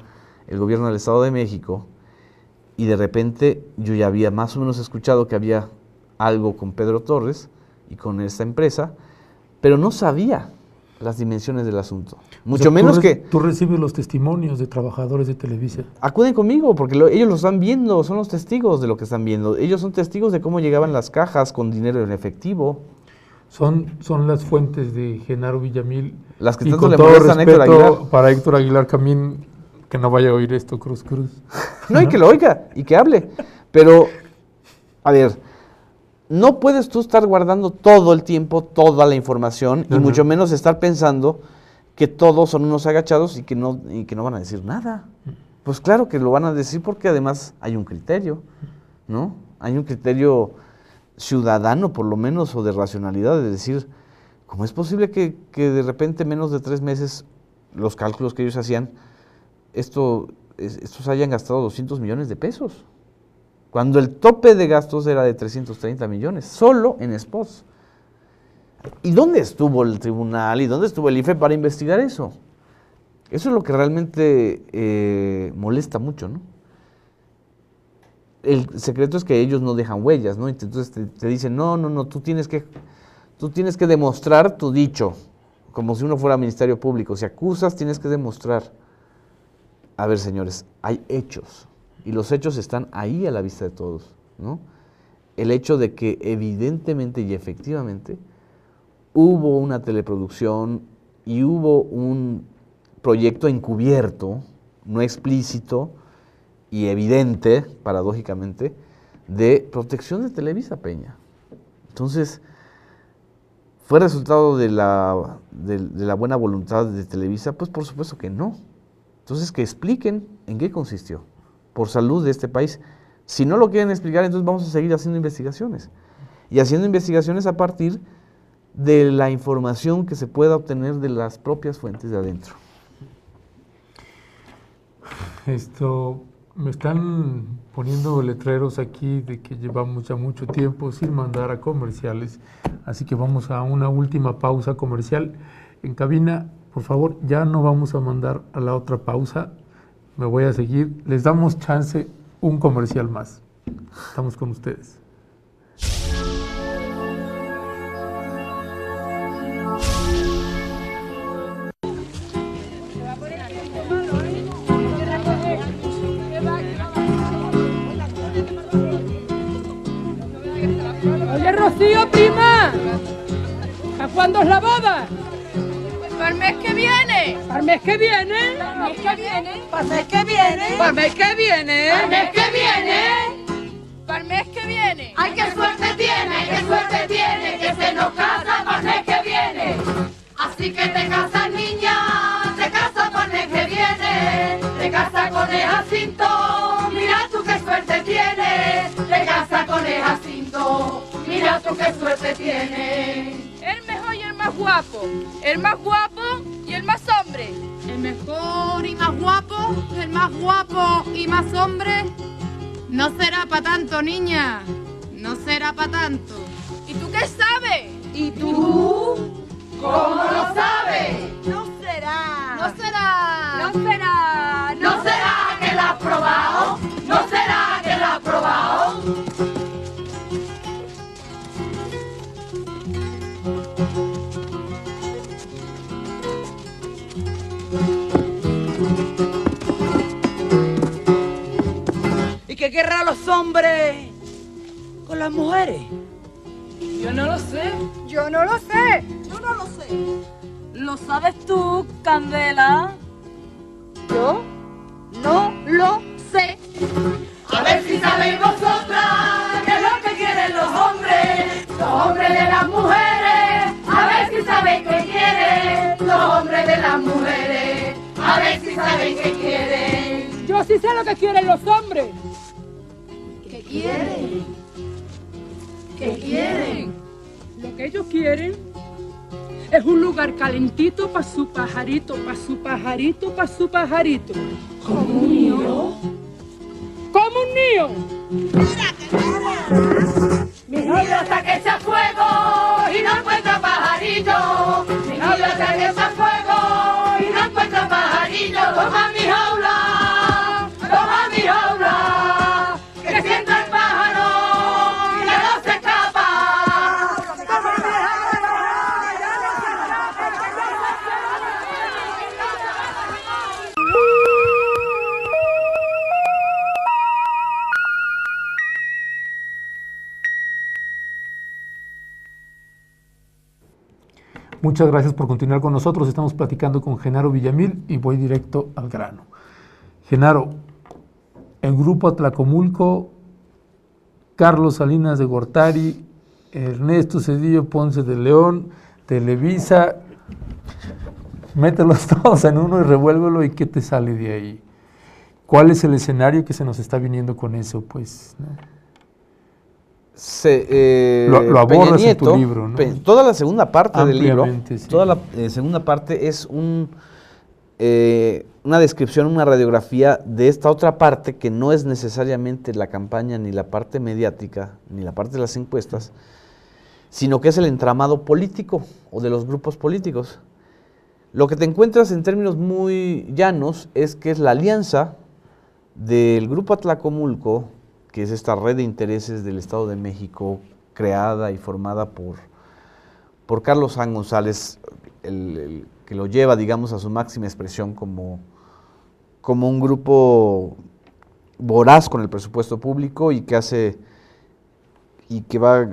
el gobierno del Estado de México, y de repente yo ya había más o menos escuchado que había algo con Pedro Torres y con esta empresa, pero no sabía las dimensiones del asunto. Mucho menos que... Tú recibes los testimonios de trabajadores de Televisa. Acuden conmigo, porque ellos lo están viendo, son los testigos de lo que están viendo. Ellos son testigos de cómo llegaban las cajas con dinero en efectivo. Son las fuentes de Genaro Villamil. Las que y tanto con le todo molestan a Héctor respeto Aguilar. para Héctor Aguilar Camín, que no vaya a oír esto, Cruz. No, y que lo oiga y que hable. Pero, a ver, no puedes tú estar guardando todo el tiempo toda la información y mucho menos estar pensando que todos son unos agachados y que no van a decir nada. Pues claro que lo van a decir porque además hay un criterio, ¿no? Hay un criterio ciudadano, por lo menos, o de racionalidad, de decir, ¿cómo es posible que de repente, menos de 3 meses, los cálculos que ellos hacían, estos hayan gastado 200 millones de pesos? Cuando el tope de gastos era de 330 millones, solo en spots. ¿Y dónde estuvo el tribunal y dónde estuvo el IFE para investigar eso? Eso es lo que realmente molesta mucho, ¿no? El secreto es que ellos no dejan huellas, ¿no? Entonces te dicen, no, tú tienes que demostrar tu dicho, como si uno fuera ministerio público. Si acusas, tienes que demostrar. A ver, señores, hay hechos, y los hechos están ahí a la vista de todos, ¿no? El hecho de que evidentemente y efectivamente hubo una teleproducción y hubo un proyecto encubierto, no explícito y evidente, paradójicamente, de protección de Televisa, Peña. Entonces, ¿fue resultado de la buena voluntad de Televisa? Pues por supuesto que no. Entonces, que expliquen en qué consistió, por salud de este país. Si no lo quieren explicar, entonces vamos a seguir haciendo investigaciones. Y haciendo investigaciones a partir de la información que se pueda obtener de las propias fuentes de adentro. Me están poniendo letreros aquí de que llevamos ya mucho tiempo sin mandar a comerciales, así que vamos a una última pausa comercial. En cabina, por favor, ya no vamos a mandar a la otra pausa, me voy a seguir, les damos chance un comercial más. Estamos con ustedes. Oye, Rocío, prima, ¿a cuándo es la boda? Para el mes que viene. ¿Para el mes que viene? Para el mes que viene. ¿Para el mes que viene? ¿Para el mes que viene? Para el mes que viene. Para el mes que viene. Ay, qué suerte tiene, que se nos casa para el mes que viene. Así que te casas, niña, te casas para el mes que viene. Te casas con el Jacinto, mira tú qué suerte tienes. Te casas con el Jacinto, mira tú qué suerte tienes. El mejor y el más guapo y el más hombre. El mejor y más guapo y más hombre. No será para tanto, niña, no será para tanto. ¿Y tú qué sabes? ¿Y tú? ¿Cómo lo sabes? No será que la has probado, no será que la has probado. ¿Y qué querrán los hombres con las mujeres? Yo no lo sé. ¿Lo sabes tú, Candela? Yo no lo sé. A ver si sabéis vosotras qué es lo que quieren los hombres de las mujeres. A ver si sabéis qué quieren los hombres de las mujeres. A ver si sabéis qué quieren. Yo sí sé lo que quieren los hombres. ¿Qué quieren? ¿Qué quieren? Lo que ellos quieren es un lugar calentito para su pajarito, para su pajarito, para su pajarito. ¿Como un niño? ¡Como un niño! Mi novio hasta que echa fuego y no encuentra pajarillo. Mi novio hasta que echa fuego y no encuentra pajarillo. Toma mi jaula, que si entra el pájaro y ya no se escapa. Muchas gracias por continuar con nosotros. Estamos platicando con Genaro Villamil y voy directo al grano. Genaro, el Grupo Atlacomulco, Carlos Salinas de Gortari, Ernesto Zedillo Ponce de León, Televisa, mételos todos en uno y revuélvelo y ¿qué te sale de ahí? ¿Cuál es el escenario que se nos está viniendo con eso? Pues, ¿no? Lo abordas en tu libro, ¿no? Toda la segunda parte del libro, Sí. toda la segunda parte es una descripción, una radiografía de esta otra parte que no es necesariamente la campaña, ni la parte mediática, ni la parte de las encuestas, sino que es el entramado político o de los grupos políticos. Lo que te encuentras en términos muy llanos es que es la alianza del Grupo Atlacomulco, que es esta red de intereses del Estado de México, creada y formada por Carlos San González, el que lo lleva, digamos, a su máxima expresión como un grupo voraz con el presupuesto público y que va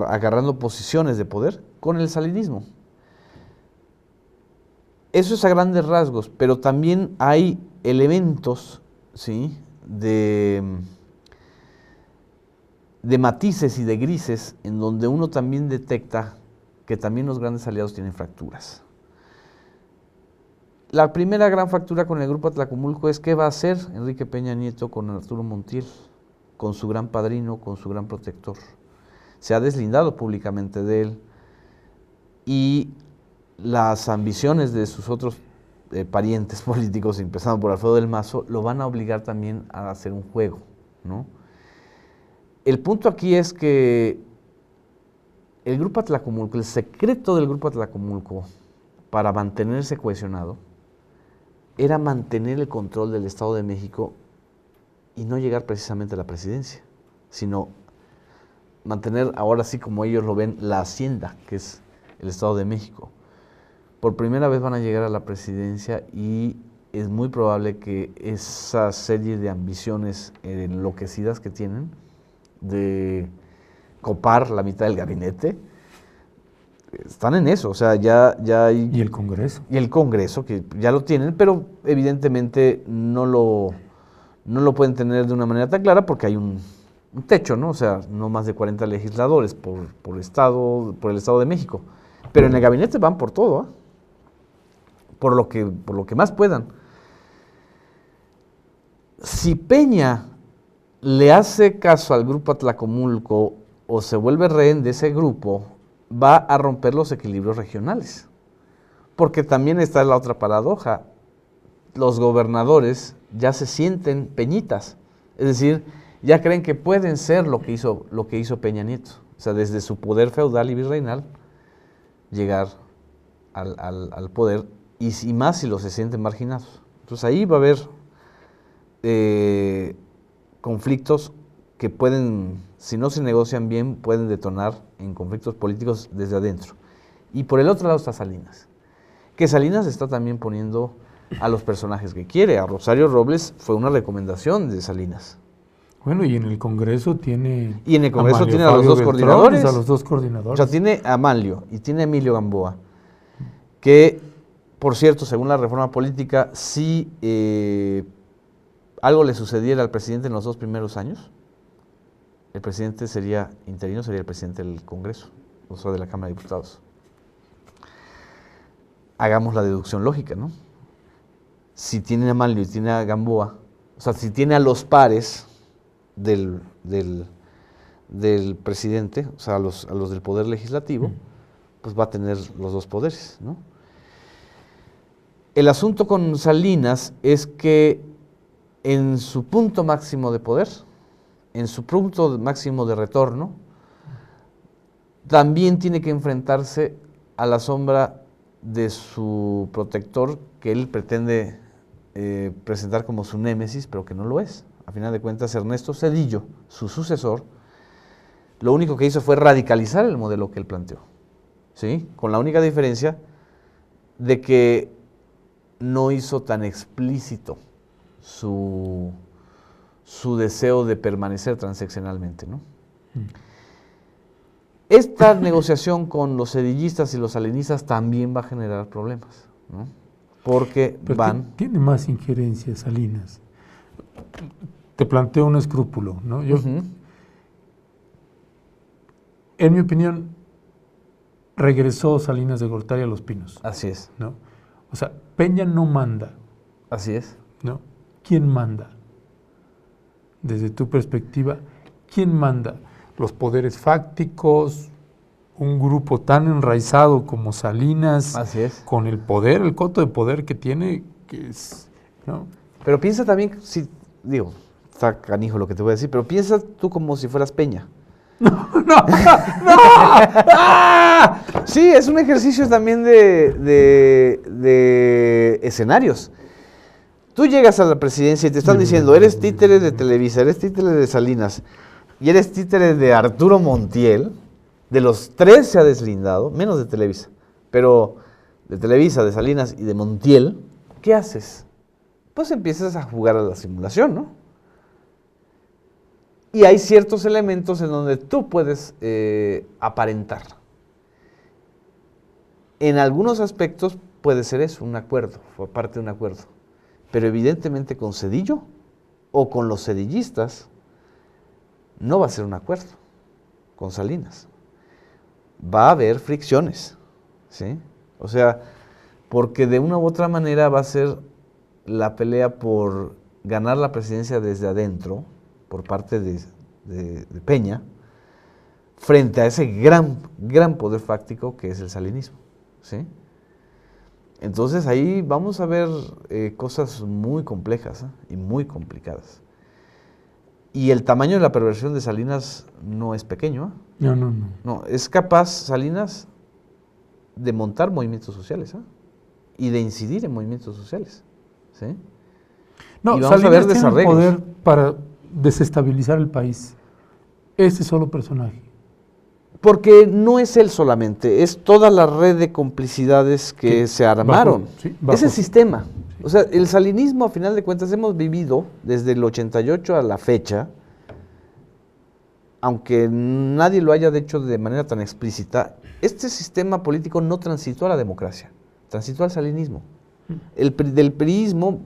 agarrando posiciones de poder con el salinismo. Eso es a grandes rasgos, pero también hay elementos, ¿sí?, de matices y de grises en donde uno también detecta que también los grandes aliados tienen fracturas. La primera gran fractura con el Grupo Atlacomulco es qué va a hacer Enrique Peña Nieto con Arturo Montiel, con su gran padrino, con su gran protector. Se ha deslindado públicamente de él y las ambiciones de sus otros parientes políticos, empezando por Alfredo del Mazo, lo van a obligar también a hacer un juego, ¿no? El punto aquí es que el Grupo Atlacomulco, el secreto del Grupo Atlacomulco para mantenerse cohesionado, era mantener el control del Estado de México y no llegar precisamente a la presidencia, sino mantener, ahora sí como ellos lo ven, la hacienda, que es el Estado de México. Por primera vez van a llegar a la presidencia y es muy probable que esa serie de ambiciones enloquecidas que tienen, de copar la mitad del gabinete, están en eso, o sea, ya hay... ¿Y el Congreso? Y el Congreso, que ya lo tienen, pero evidentemente no lo pueden tener de una manera tan clara porque hay un techo, ¿no? O sea, no más de 40 legisladores por el Estado de México. Pero en el gabinete van por todo, ¿eh? Por lo que más puedan. Si Peña le hace caso al Grupo Atlacomulco o se vuelve rehén de ese grupo, va a romper los equilibrios regionales. Porque también está la otra paradoja. Los gobernadores ya se sienten peñitas. Es decir, ya creen que pueden ser lo que hizo Peña Nieto. O sea, desde su poder feudal y virreinal, llegar al poder, y más si los se sienten marginados. Entonces ahí va a haber conflictos que pueden, si no se negocian bien, pueden detonar en conflictos políticos desde adentro. Y por el otro lado está Salinas, que Salinas está también poniendo a los personajes que quiere. A Rosario Robles fue una recomendación de Salinas. Bueno, y en el Congreso tiene... Y en el Congreso Amalio tiene a los Fabio dos Beltrán, coordinadores. a los dos coordinadores. O sea, tiene a Amalio y tiene a Emilio Gamboa, que, por cierto, según la reforma política, si algo le sucediera al presidente en los 2 primeros años, el presidente interino sería el presidente del Congreso, o sea, de la Cámara de Diputados. Hagamos la deducción lógica, ¿no? Si tiene a Amalio y tiene a Gamboa, o sea, si tiene a los pares del presidente, o sea, a los del poder legislativo, pues va a tener los dos poderes, ¿no? El asunto con Salinas es que en su punto máximo de poder, en su punto máximo de retorno, también tiene que enfrentarse a la sombra de su protector, que él pretende presentar como su némesis, pero que no lo es. A final de cuentas, Ernesto Zedillo, su sucesor, lo único que hizo fue radicalizar el modelo que él planteó, ¿sí? Con la única diferencia de que no hizo tan explícito su deseo de permanecer transeccionalmente, ¿no? Esta negociación con los sedillistas y los salinistas también va a generar problemas, ¿no? Porque Pero van... tiene más injerencia Salinas. Te planteo un escrúpulo, ¿no? Ujú. En mi opinión, regresó Salinas de Gortari a Los Pinos, Así es, ¿no? O sea, Peña no manda, así es. ¿no? ¿Quién manda? Desde tu perspectiva, ¿quién manda? Los poderes fácticos, un grupo tan enraizado como Salinas, Así es. con el poder, el coto de poder que tiene, que es, ¿no? Pero piensa también, si, digo, está canijo lo que te voy a decir, pero piensa tú como si fueras Peña. Sí, es un ejercicio también de escenarios. Tú llegas a la presidencia y te están diciendo, eres títere de Televisa, eres títere de Salinas y eres títere de Arturo Montiel. De los tres se ha deslindado, menos de Televisa, pero de Televisa, de Salinas y de Montiel, ¿qué haces? Pues empiezas a jugar a la simulación, ¿no? Y hay ciertos elementos en donde tú puedes aparentar. En algunos aspectos puede ser eso, un acuerdo, fue parte de un acuerdo. Pero evidentemente con Zedillo o con los sedillistas no va a ser un acuerdo con Salinas. Va a haber fricciones, ¿sí? O sea, porque de una u otra manera va a ser la pelea por ganar la presidencia desde adentro, por parte de Peña, frente a ese gran poder fáctico que es el salinismo, ¿sí? Entonces ahí vamos a ver cosas muy complejas, ¿eh? Y muy complicadas. Y el tamaño de la perversión de Salinas no es pequeño, ¿eh? No. No, es capaz Salinas de montar movimientos sociales, ¿eh? Y de incidir en movimientos sociales, ¿sí? No, Y vamos a Salinas ver tiene el desarreglos. poder para desestabilizar el país. Ese solo personaje. Porque no es él solamente, es toda la red de complicidades que se armaron. bajo Ese sistema. O sea, el salinismo, a final de cuentas, hemos vivido desde el 88 a la fecha, aunque nadie lo haya hecho de manera tan explícita, este sistema político no transitó a la democracia, transitó al salinismo. Del priismo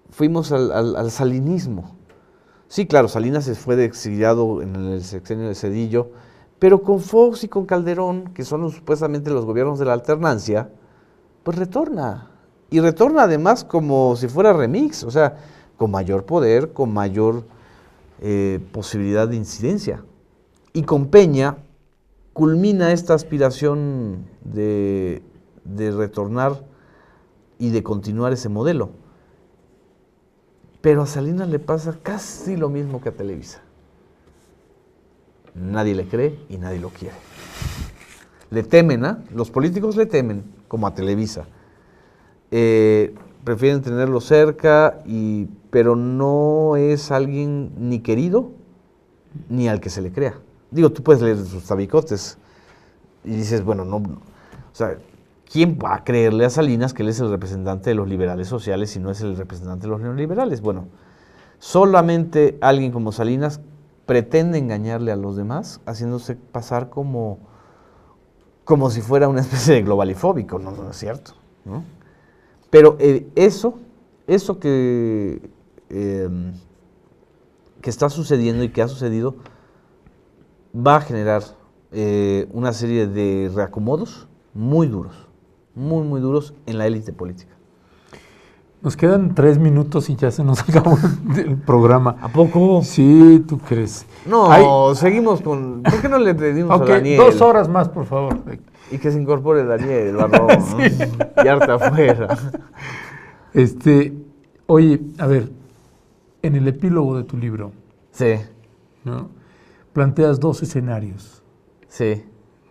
fuimos al salinismo. Sí, claro, Salinas se fue exiliado en el sexenio de Zedillo, pero con Fox y con Calderón, que son supuestamente los gobiernos de la alternancia, pues retorna. Y retorna además como si fuera remix, o sea, con mayor poder, con mayor posibilidad de incidencia. Y con Peña culmina esta aspiración de retornar y de continuar ese modelo. Pero a Salinas le pasa casi lo mismo que a Televisa. Nadie le cree y nadie lo quiere. Le temen, ¿ah? Los políticos le temen, como a Televisa. Prefieren tenerlo cerca, pero no es alguien ni querido, ni al que se le crea. Digo, tú puedes leer sus tabicotes y dices, bueno, no, o sea, ¿quién va a creerle a Salinas que él es el representante de los liberales sociales y no es el representante de los neoliberales? Bueno, solamente alguien como Salinas pretende engañarle a los demás, haciéndose pasar como si fuera una especie de globalifóbico, no es cierto, ¿no? Pero eso que está sucediendo y que ha sucedido va a generar una serie de reacomodos muy duros, muy duros en la élite política. Nos quedan 3 minutos y ya se nos acabó el programa. ¿A poco? Sí, ¿tú crees? No, seguimos con... ¿Por qué no le pedimos a Daniel? 2 horas más, por favor. Y que se incorpore Daniel Barrón, ¿no? Y harta afuera. Oye, a ver, en el epílogo de tu libro, Sí, ¿no? Planteas 2 escenarios, sí,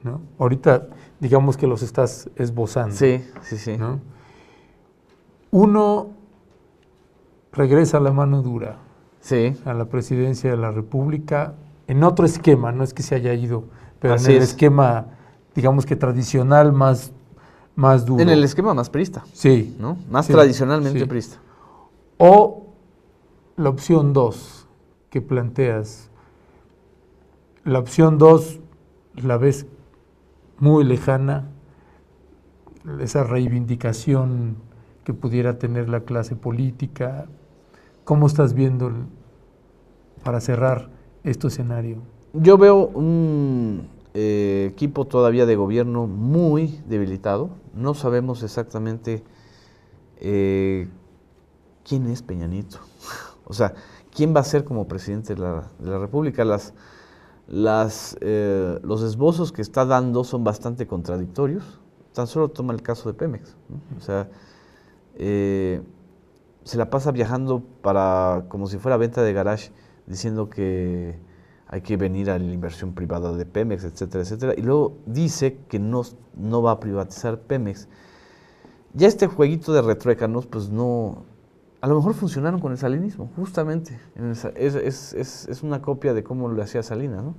¿no? Ahorita, digamos que los estás esbozando. sí. ¿No? Uno regresa a la mano dura, Sí, a la presidencia de la República, en otro esquema, no es que se haya ido, pero Así en el es. esquema, digamos que tradicional, más duro. en el esquema más priista, Sí. ¿no? Más Sí, tradicionalmente sí. priista. O la opción 2 que planteas. La opción 2 la ves muy lejana, esa reivindicación que pudiera tener la clase política. ¿Cómo estás viendo, para cerrar, este escenario? Yo veo un equipo todavía de gobierno muy debilitado. No sabemos exactamente quién es Peña Nieto. O sea, quién va a ser como presidente de la República. Los esbozos que está dando son bastante contradictorios. Tan solo toma el caso de Pemex, ¿no? O sea, se la pasa viajando como si fuera venta de garage, diciendo que hay que venir a la inversión privada de Pemex, etcétera, etcétera. Y luego dice que no va a privatizar Pemex. Ya este jueguito de retruécanos, pues no... A lo mejor funcionaron con el salinismo, justamente. Es una copia de cómo lo hacía Salinas, ¿no?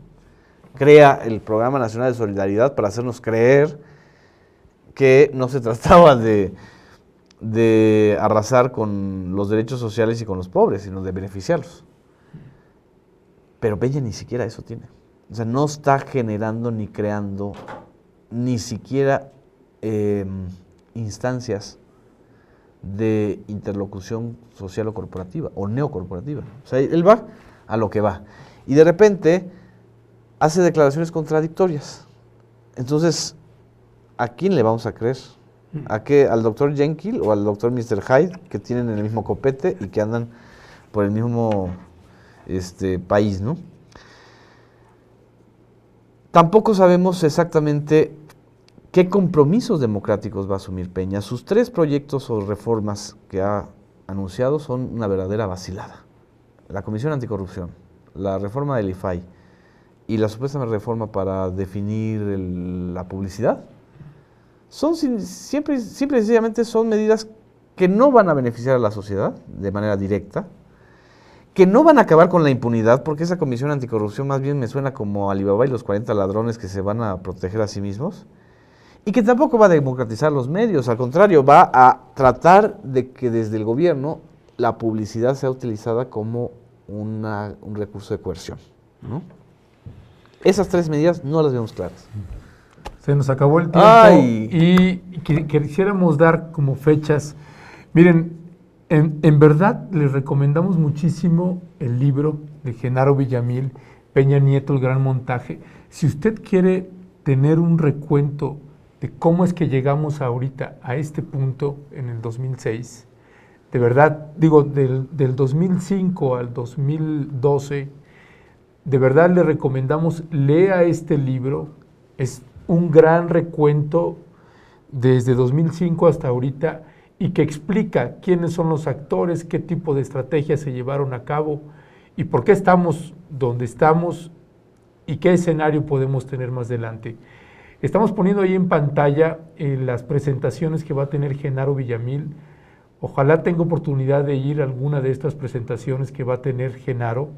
Crea el Programa Nacional de Solidaridad para hacernos creer que no se trataba de arrasar con los derechos sociales y con los pobres, sino de beneficiarlos. Pero Peña ni siquiera eso tiene. O sea, no está generando ni creando ni siquiera instancias de interlocución social o corporativa, o neocorporativa. O sea, él va a lo que va. Y de repente hace declaraciones contradictorias. Entonces, ¿a quién le vamos a creer? ¿Al doctor Jekyll o al doctor Mr. Hyde, que tienen el mismo copete y que andan por el mismo país, ¿no? Tampoco sabemos exactamente qué compromisos democráticos va a asumir Peña. Sus 3 proyectos o reformas que ha anunciado son una verdadera vacilada. La Comisión Anticorrupción, la reforma del IFAI y la supuesta reforma para definir la publicidad, simple y sencillamente son medidas que no van a beneficiar a la sociedad de manera directa, que no van a acabar con la impunidad, porque esa Comisión Anticorrupción más bien me suena como Alibaba y los 40 ladrones que se van a proteger a sí mismos, y que tampoco va a democratizar los medios, al contrario, va a tratar de que desde el gobierno la publicidad sea utilizada como un recurso de coerción, ¿no? Esas 3 medidas no las vemos claras. Se nos acabó el tiempo y quisiéramos dar como fechas. Miren, en verdad les recomendamos muchísimo el libro de Genaro Villamil, Peña Nieto, el gran montaje. Si usted quiere tener un recuento de cómo es que llegamos ahorita a este punto en el 2006, de verdad, digo, del 2005 al 2012, de verdad le recomendamos, lea este libro. Es un gran recuento desde 2005 hasta ahorita y que explica quiénes son los actores, qué tipo de estrategias se llevaron a cabo y por qué estamos donde estamos y qué escenario podemos tener más adelante. Estamos poniendo ahí en pantalla las presentaciones que va a tener Genaro Villamil. Ojalá tenga oportunidad de ir a alguna de estas presentaciones que va a tener Genaro.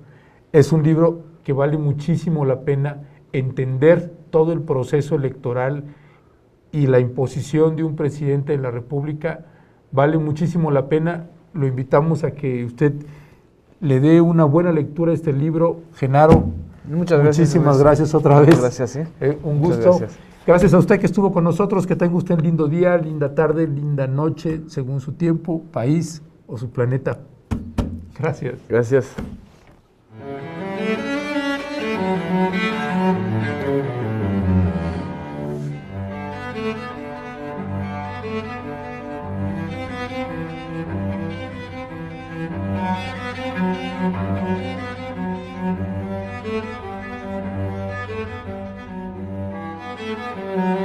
Es un libro que vale muchísimo la pena entender todo el proceso electoral y la imposición de un presidente de la República. Vale muchísimo la pena. Lo invitamos a que usted le dé una buena lectura a este libro. Genaro, muchas gracias. Muchísimas gracias otra vez. Gracias, un gusto. Gracias a usted que estuvo con nosotros. Que tenga usted un lindo día, linda tarde, linda noche, según su tiempo, país o su planeta. Gracias. Gracias. Thank you.